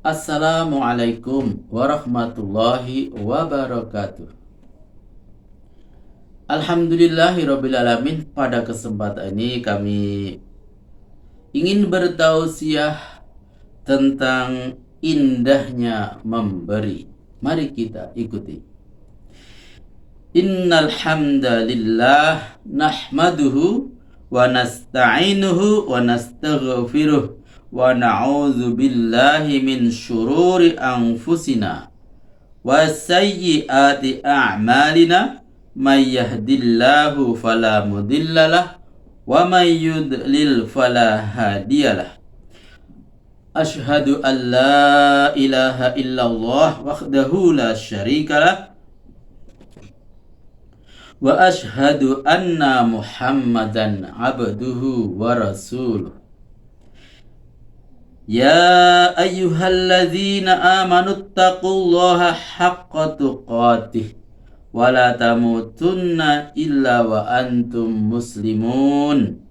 Assalamualaikum warahmatullahi wabarakatuh. Alhamdulillahirrabbilalamin. Pada kesempatan ini kami ingin bertausiah tentang indahnya memberi. Mari kita ikuti. Innal hamdalillah nahmaduhu wa nasta'inuhu wa nastaghfiruh wa na'udzu billahi min syururi anfusina wa sayyiati a'malina may yahdillahu fala mudhillalah wa may yudlil fala hadiyalah. Asyhadu an la ilaha illallah wahdahu la syarikalah wa asyhadu anna muhammadan abduhu wa rasuluh. Ya ayyuhalladzina amanuttaqullaha haqqa tuqatih wa la tamutunna illa wa antum muslimun.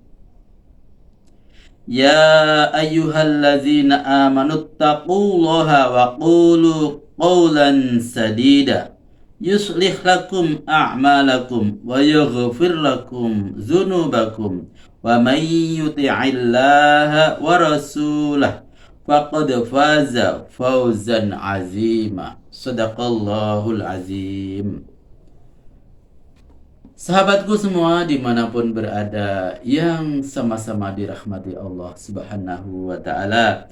Ya ayyuhalladzina amanuttaqullaha wa qulu qawlan sadida yuslih lakum a'malakum wa yaghfir lakum dzunubakum wa may yuti'illaha wa rasulahu faqad faza fawzan azima. Shadaqallahul azim. Sahabatku semua dimanapun berada yang sama-sama dirahmati Allah subhanahu wa ta'ala,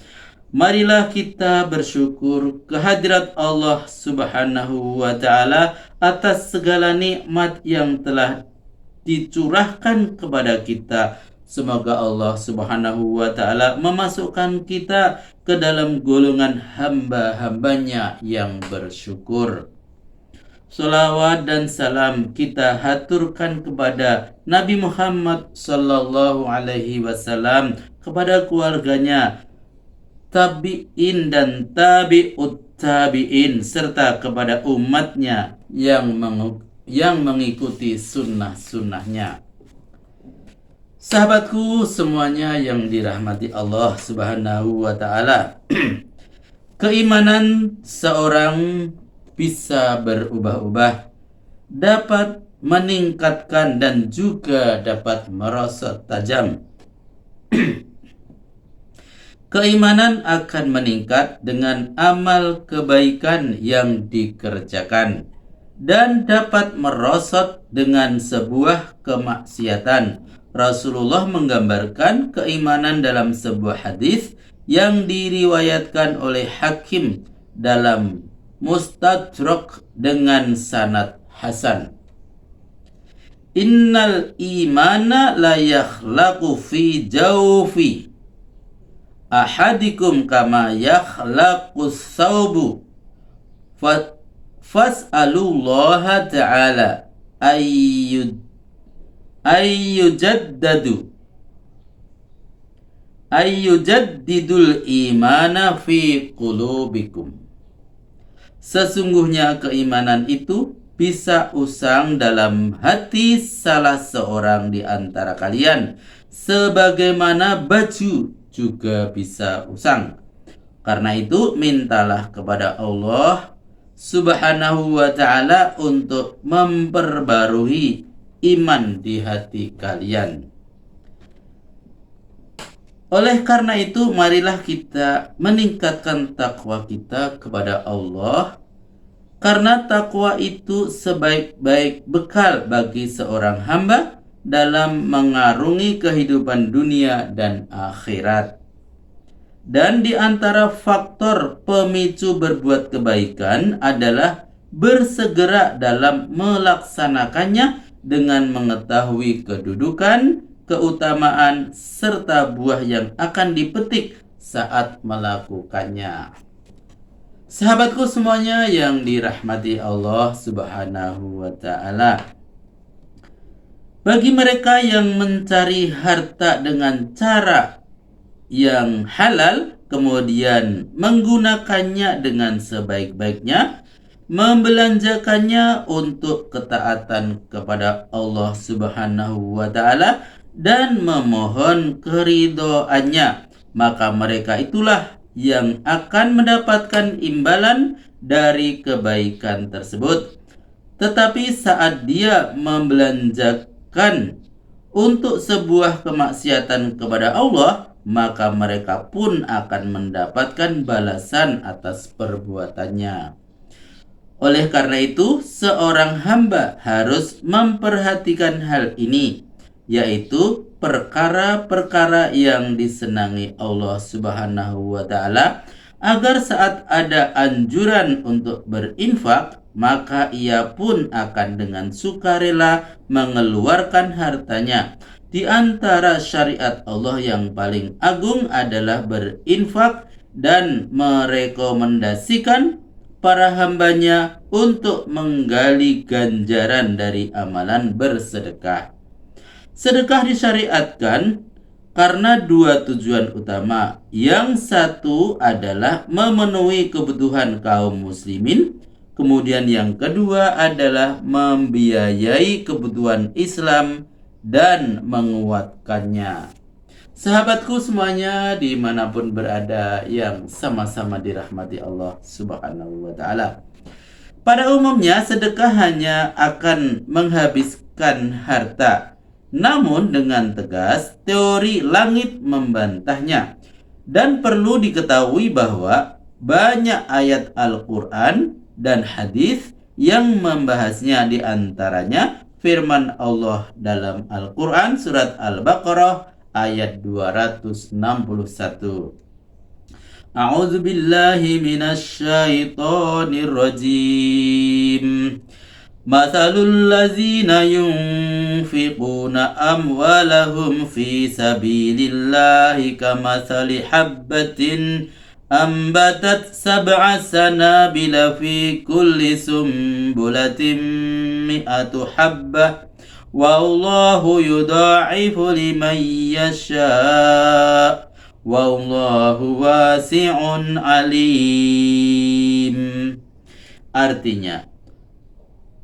marilah kita bersyukur kehadirat Allah subhanahu wa ta'ala atas segala nikmat yang telah dicurahkan kepada kita. Semoga Allah subhanahu wa ta'ala memasukkan kita ke dalam golongan hamba-hambanya yang bersyukur. Salawat dan salam kita haturkan kepada Nabi Muhammad sallallahu alaihi wasallam, kepada keluarganya, tabi'in dan tabi'ut tabi'in, serta kepada umatnya yang mengikuti sunnah-sunnahnya. Sahabatku semuanya yang dirahmati Allah subhanahu wa ta'ala, keimanan seorang bisa berubah-ubah, dapat meningkatkan dan juga dapat merosot tajam. Keimanan akan meningkat dengan amal kebaikan yang dikerjakan dan dapat merosot dengan sebuah kemaksiatan. Rasulullah menggambarkan keimanan dalam sebuah hadis yang diriwayatkan oleh Hakim dalam Mustadrak dengan sanad hasan. Innal imana la yakhlaqu fi jawfi ahadikum kama yakhlaqus thawbu fas'alullaha ta'ala ayyujaddidul imana fi qulubikum. Sesungguhnya keimanan itu bisa usang dalam hati salah seorang di antara kalian, sebagaimana baju juga bisa usang. Karena itu mintalah kepada Allah subhanahu wa ta'ala untuk memperbarui iman di hati kalian. Oleh karena itu, marilah kita meningkatkan takwa kita kepada Allah, karena takwa itu sebaik-baik bekal bagi seorang hamba dalam mengarungi kehidupan dunia dan akhirat. Dan di antara faktor pemicu berbuat kebaikan adalah bersegera dalam melaksanakannya dengan mengetahui kedudukan, keutamaan, serta buah yang akan dipetik saat melakukannya. Sahabatku semuanya yang dirahmati Allah subhanahu wa ta'ala, bagi mereka yang mencari harta dengan cara yang halal, kemudian menggunakannya dengan sebaik-baiknya, membelanjakannya untuk ketaatan kepada Allah subhanahu wa ta'ala dan memohon keridhoannya, maka mereka itulah yang akan mendapatkan imbalan dari kebaikan tersebut. Tetapi saat dia membelanjakan untuk sebuah kemaksiatan kepada Allah, maka mereka pun akan mendapatkan balasan atas perbuatannya. Oleh karena itu, seorang hamba harus memperhatikan hal ini, yaitu perkara-perkara yang disenangi Allah Subhanahu wa taala, agar saat ada anjuran untuk berinfak, maka ia pun akan dengan sukarela mengeluarkan hartanya. Di antara syariat Allah yang paling agung adalah berinfak dan merekomendasikan para hambanya untuk menggali ganjaran dari amalan bersedekah. Sedekah disyariatkan karena dua tujuan utama. Yang satu adalah memenuhi kebutuhan kaum muslimin, kemudian yang kedua adalah membiayai kebutuhan Islam dan menguatkannya. Sahabatku semuanya dimanapun berada yang sama-sama dirahmati Allah Subhanahu wa ta'ala. Pada umumnya sedekah hanya akan menghabiskan harta. Namun dengan tegas teori langit membantahnya. Dan perlu diketahui bahwa banyak ayat Al-Quran dan hadis yang membahasnya, di antaranya firman Allah dalam Al-Quran surat Al-Baqarah ayat 261. A'udzu billahi minasy syaithanir rajim. Mathalul ladzina yunfiquna amwalahum fi sabilillahi kamathali habbatin ambatat sab'a sanabila fi kulli sumbulatin mi'atu habbah wallahu yudha'ifu liman yasha' wallahu wasi'un alim. Artinya,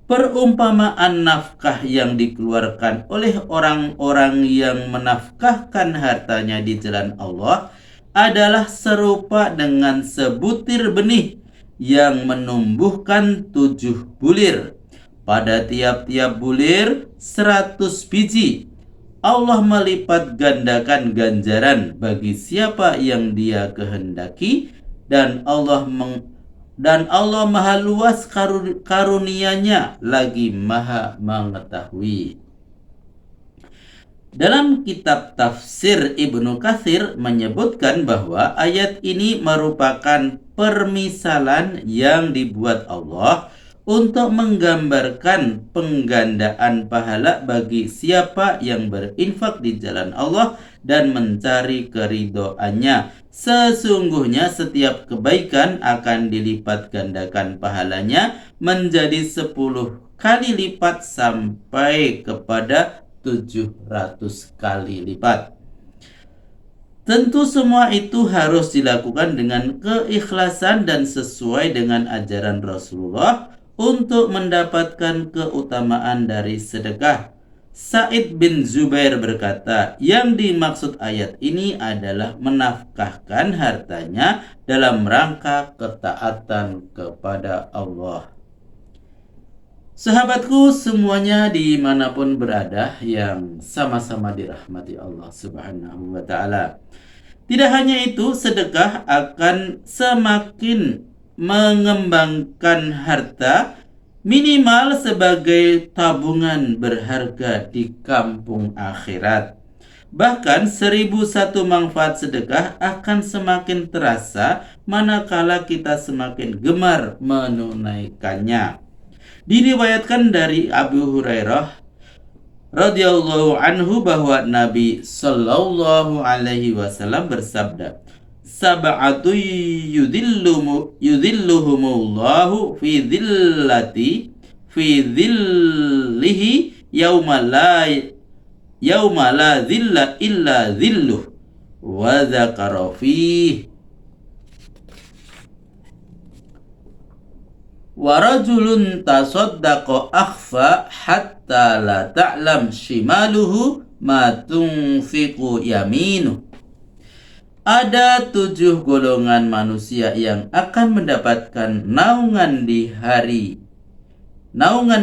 perumpamaan nafkah yang dikeluarkan oleh orang-orang yang menafkahkan hartanya di jalan Allah adalah serupa dengan sebutir benih yang menumbuhkan 7 bulir. Pada tiap-tiap bulir 100 biji. Allah melipat gandakan ganjaran bagi siapa yang Dia kehendaki, dan Allah maha luas karunia-Nya, lagi maha mengetahui. Dalam kitab tafsir Ibnu Katsir menyebutkan bahwa ayat ini merupakan permisalan yang dibuat Allah untuk menggambarkan penggandaan pahala bagi siapa yang berinfak di jalan Allah dan mencari keridhoannya. Sesungguhnya setiap kebaikan akan dilipat gandakan pahalanya menjadi 10 kali lipat sampai kepada 700 kali lipat. Tentu semua itu harus dilakukan dengan keikhlasan dan sesuai dengan ajaran Rasulullah untuk mendapatkan keutamaan dari sedekah. Sa'id bin Zubair berkata, yang dimaksud ayat ini adalah menafkahkan hartanya dalam rangka ketaatan kepada Allah. Sahabatku semuanya dimanapun berada yang sama-sama dirahmati Allah Subhanahu wa ta'ala. Tidak hanya itu, sedekah akan semakin mengembangkan harta, minimal sebagai tabungan berharga di kampung akhirat. Bahkan 1001 manfaat sedekah akan semakin terasa manakala kita semakin gemar menunaikannya. Diriwayatkan dari Abu Hurairah radhiyallahu anhu bahwa Nabi sallallahu alaihi wasallam bersabda, sab'atu yudhilluhumullahu fi dhillihi yauma la dhilla illa dhilluh wa dzakara fihi wa rajulun tasaddaqa akhfa hatta la ta'lam shimaluhu ma tunfiqu yaminuh. Ada 7 golongan manusia yang akan mendapatkan naungan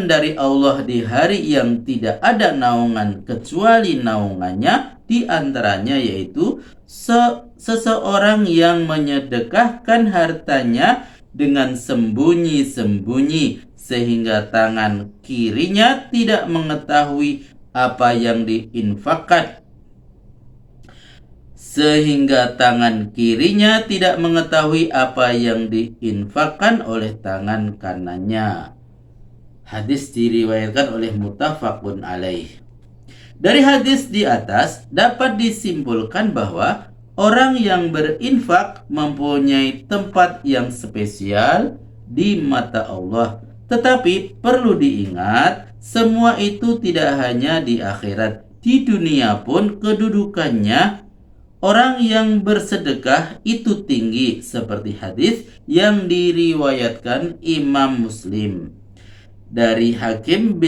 dari Allah di hari yang tidak ada naungan kecuali naungannya. Di antaranya yaitu seseorang yang menyedekahkan hartanya dengan sembunyi-sembunyi sehingga tangan kirinya tidak mengetahui apa yang diinfakkan oleh tangan kanannya. Hadis diriwayatkan oleh muttafaqun alaih. Dari hadis di atas dapat disimpulkan bahwa orang yang berinfak mempunyai tempat yang spesial di mata Allah. Tetapi perlu diingat, semua itu tidak hanya di akhirat. Di dunia pun kedudukannya orang yang bersedekah itu tinggi, seperti hadis yang diriwayatkan Imam Muslim dari Hakim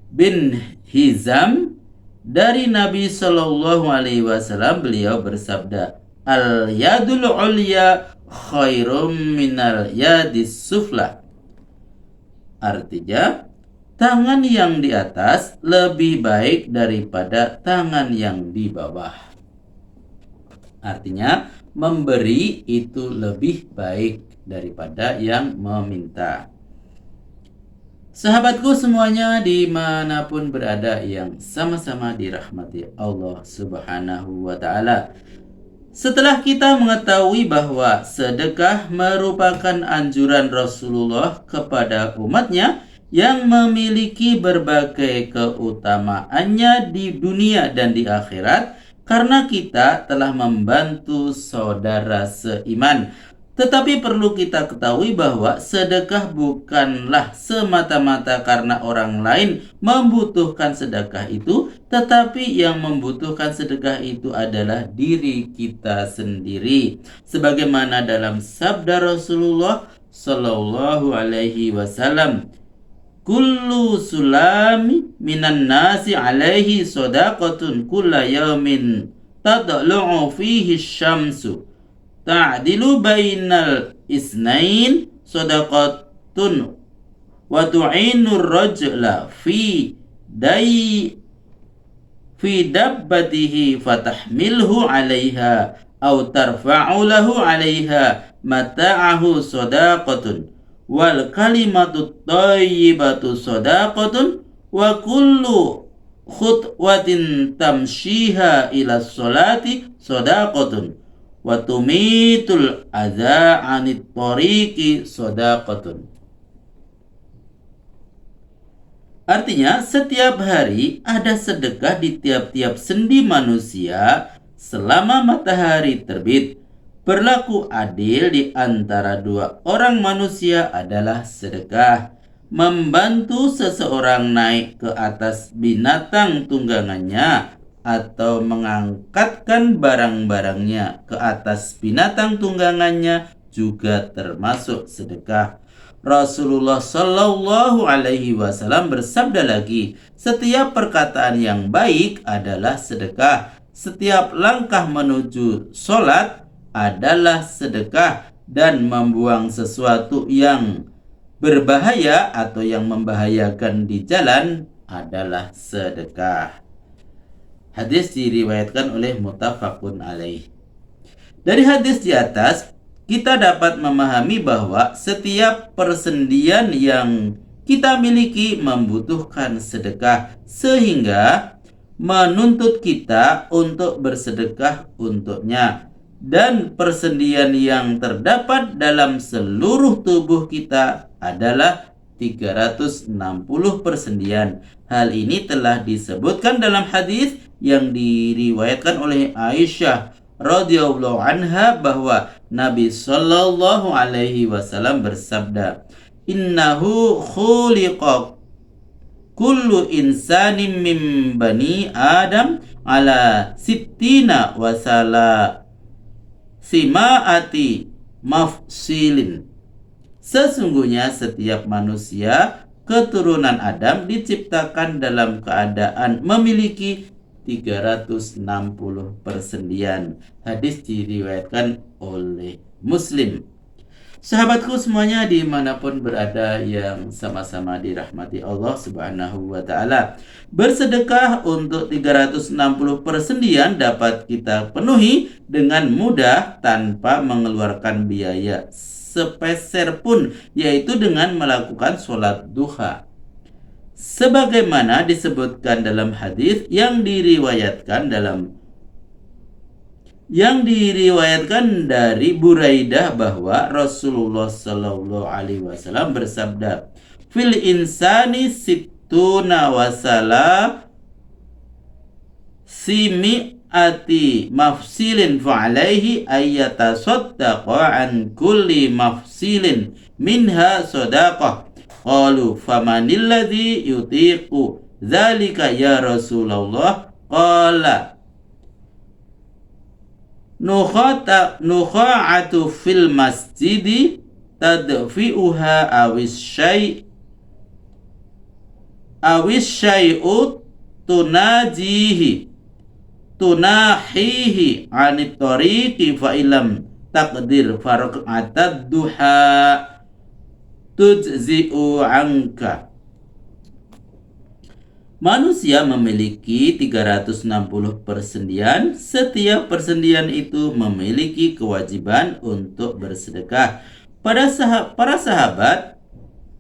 bin Hizam dari Nabi Shallallahu Alaihi Wasallam. Beliau bersabda, al yadul ulya khairum minal yadis sufla. Artinya, tangan yang di atas lebih baik daripada tangan yang di bawah. Artinya, memberi itu lebih baik daripada yang meminta. Sahabatku semuanya dimanapun berada yang sama-sama dirahmati Allah Subhanahu wa ta'ala. Setelah kita mengetahui bahwa sedekah merupakan anjuran Rasulullah kepada umatnya yang memiliki berbagai keutamaannya di dunia dan di akhirat, karena kita telah membantu saudara seiman. Tetapi perlu kita ketahui bahwa sedekah bukanlah semata-mata karena orang lain membutuhkan sedekah itu, tetapi yang membutuhkan sedekah itu adalah diri kita sendiri. Sebagaimana dalam sabda Rasulullah Sallallahu Alaihi Wasallam, kullu sulami minan nasi alaihi sadaqatun kulla yaumin tadlu'u fihi syamsu ta'dilu bainal isnain sadaqatun wa tu'inur rajula fi dabbatihi fatahmilhu 'alaiha aw tarfa'u lahu 'alaiha mata'ahu sadaqatun wal kalimatu thayyibatu sadaqatun wa kullu khutwatin tamshiha ila sholati sadaqatun wa tumitul adza 'anit tariqi sadaqatun. Artinya, setiap hari ada sedekah di tiap-tiap sendi manusia selama matahari terbit. Berlaku adil di antara dua orang manusia adalah sedekah. Membantu seseorang naik ke atas binatang tunggangannya atau mengangkatkan barang-barangnya ke atas binatang tunggangannya juga termasuk sedekah. Rasulullah Shallallahu Alaihi Wasallam bersabda lagi, setiap perkataan yang baik adalah sedekah. Setiap langkah menuju sholat adalah sedekah, dan membuang sesuatu yang berbahaya atau yang membahayakan di jalan adalah sedekah. Hadis diriwayatkan oleh muttafaqun alaih. Dari hadis di atas kita dapat memahami bahwa setiap persendian yang kita miliki membutuhkan sedekah, sehingga menuntut kita untuk bersedekah untuknya. Dan persendian yang terdapat dalam seluruh tubuh kita adalah 360 persendian. Hal ini telah disebutkan dalam hadis yang diriwayatkan oleh Aisyah radhiyallahu anha bahwa Nabi Shallallahu Alaihi Wasallam bersabda, innahu khuliqa kullu insanin min bani Adam ala sittina wasala simaati mafsilin. Sesungguhnya setiap manusia keturunan Adam diciptakan dalam keadaan memiliki 360 persendian. Hadis diriwayatkan oleh Muslim. Sahabatku semuanya dimanapun berada yang sama-sama dirahmati Allah Subhanahu wa ta'ala, bersedekah untuk 360 persendian dapat kita penuhi dengan mudah tanpa mengeluarkan biaya sepeser pun, yaitu dengan melakukan sholat duha. Sebagaimana disebutkan dalam hadis yang diriwayatkan dari Buraidah bahwa Rasulullah Shallallahu Alaihi Wasallam bersabda, "Fil insani sittuna wasala simi'ati mafsilin fa'alaihi ayyatasaddaqa an kulli mafsilin minha sadaqah." Qalu famanilladzi yutiqu dzalika ya Rasulullah? Qala nukha'atu fil masjidi tadfi'uha awis syai'u tunahihi anit tariqi fa ilam taqdir farqatad duha tujzi'u anka. Manusia memiliki 360 persendian. Setiap persendian itu memiliki kewajiban untuk bersedekah. Para sahabat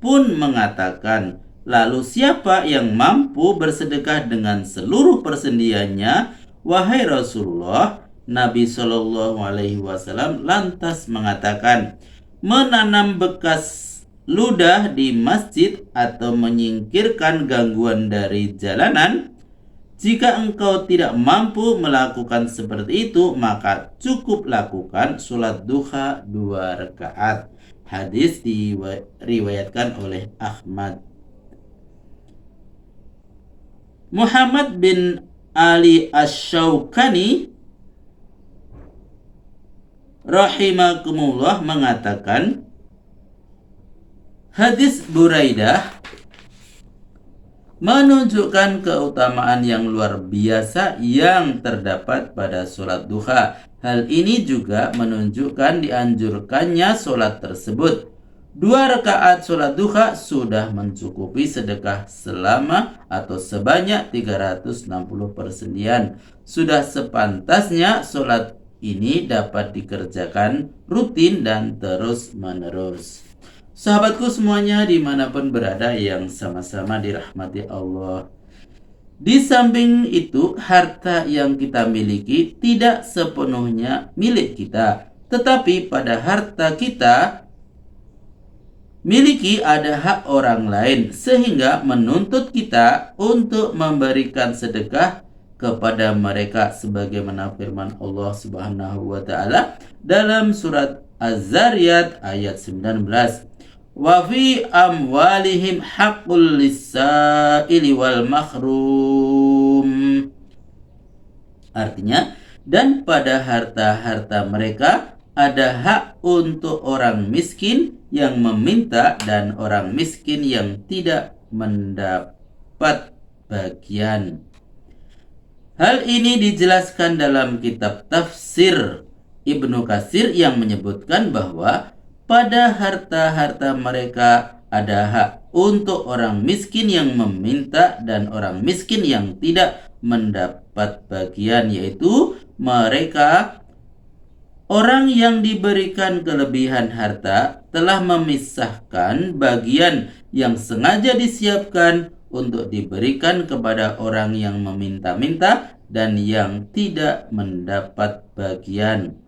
pun mengatakan, lalu siapa yang mampu bersedekah dengan seluruh persendiannya? Wahai Rasulullah, Nabi Shallallahu Alaihi Wasallam lantas mengatakan, menanam bekas ludah di masjid atau menyingkirkan gangguan dari jalanan. Jika engkau tidak mampu melakukan seperti itu, maka cukup lakukan sholat duha 2 rakaat. Hadis diriwayatkan oleh Ahmad. Muhammad bin Ali Asy-Syaukani rahimakumullah mengatakan, hadis Buraidah menunjukkan keutamaan yang luar biasa yang terdapat pada sholat duha. Hal ini juga menunjukkan dianjurkannya sholat tersebut. 2 rakaat sholat duha sudah mencukupi sedekah selama atau sebanyak 360 persendian. Sudah sepantasnya sholat ini dapat dikerjakan rutin dan terus menerus. Sahabatku semuanya dimanapun berada yang sama-sama dirahmati Allah. Di samping itu, harta yang kita miliki tidak sepenuhnya milik kita, tetapi pada harta kita miliki ada hak orang lain, sehingga menuntut kita untuk memberikan sedekah kepada mereka sebagaimana firman Allah Subhanahu wa ta'ala dalam surat Az-Zariyat ayat 19. Wa fi amwalihim haqqul lis-sa'ili wal mahrum. Artinya, dan pada harta-harta mereka ada hak untuk orang miskin yang meminta dan orang miskin yang tidak mendapat bagian. Hal ini dijelaskan dalam kitab tafsir Ibnu Katsir yang menyebutkan bahwa pada harta-harta mereka ada hak untuk orang miskin yang meminta dan orang miskin yang tidak mendapat bagian, yaitu mereka orang yang diberikan kelebihan harta telah memisahkan bagian yang sengaja disiapkan untuk diberikan kepada orang yang meminta-minta dan yang tidak mendapat bagian.